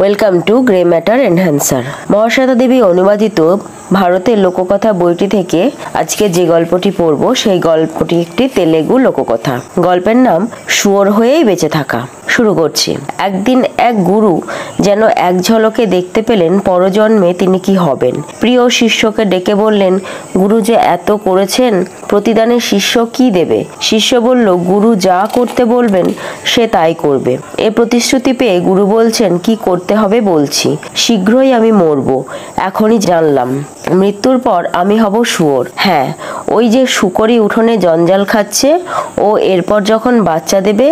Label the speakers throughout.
Speaker 1: Welcome to grey matter enhancer. Mahasweta Devi অনুবাদিত ভারতের লোককথা বইটি থেকে আজকে যে গল্পটি পড়ব সেই গল্পটি একটি তেলেগু লোককথা। গল্পের নাম শুয়োর হয়েই বেঁচে থাকা। শুরু করছি। একদিন এক গুরু যেন এক ঝলকে দেখতে পেলেন পরজন্মে তিনি কি হবেন। প্রিয় শিষ্যকে ডেকে বললেন, গুরু যে এত করেছেন, প্রতিদানে শিষ্য কি দেবে? শিষ্য বলল, গুরু যা করতে বলবেন সে তাই করবে। এ প্রতিশ্রুতি পেয়ে গুরু বলছেন, কি করতে হবে বলছি। শীঘ্রই আমি মরবো, এখনই জানলাম। মৃত্যুর পর আমি হব শুয়োর। হ্যাঁ, ওই যে শুকরি উঠোনে জঞ্জাল খাচ্ছে, ও এরপর যখন বাচ্চা দেবে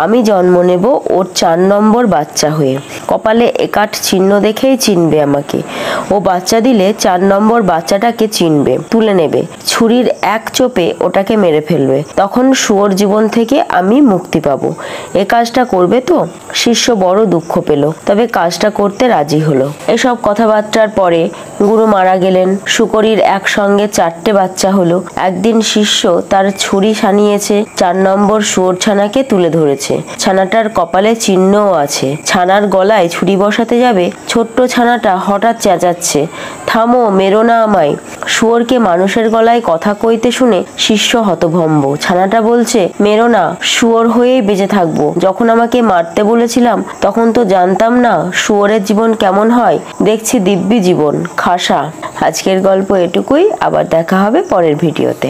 Speaker 1: আমি জন্ম নেব ওর 4 নম্বর বাচ্চা হয়ে। কপালে একাট চিহ্ন দেখেই চিনবে আমাকে। ও বাচ্চা দিলে 4 নম্বর বাচ্চাটাকে চিনবে, তুলে নেবে, ছুরির এক চোপে ওটাকে মেরে ফেলবে। তখন শুয়োর জীবন থেকে আমি মুক্তি পাবো। এ কাজটা করবে তো? শিষ্য বড় দুঃখ পেল, তবে কাজটা করতে রাজি হলো। এসব কথাবার্তার পরে গুরু মারা গেলেন। শুকরির একসঙ্গে 4টে বাচ্চা হলো। একদিন শিষ্য তার ছুরি সানিয়েছে, 4 নম্বর শুয়োর ছানাকে তুলে ধরেছে। ছানাটার কপালে চিহ্নও আছে। ছানার গলায় ছুরি বসাতে যাবে, ছোট্ট ছানাটা হঠাৎ চেঁচাচ্ছে, থামো, মেরো না আমায়। শুয়োরকে মানুষের গলায় কথা কইতে শুনে শিষ্য হতভম্ব। ছানাটা বলছে, মেরো না, শুয়োর হয়েই বেঁচে থাকবো। যখন আমাকে মারতে বলেছিলাম তখন তো জানতাম না শুয়োরের জীবন কেমন হয়, দেখছি দিব্যি জীবন, খাসা। আজকের গল্প এটুকুই, আবার দেখা হবে পরের ভিডিওতে।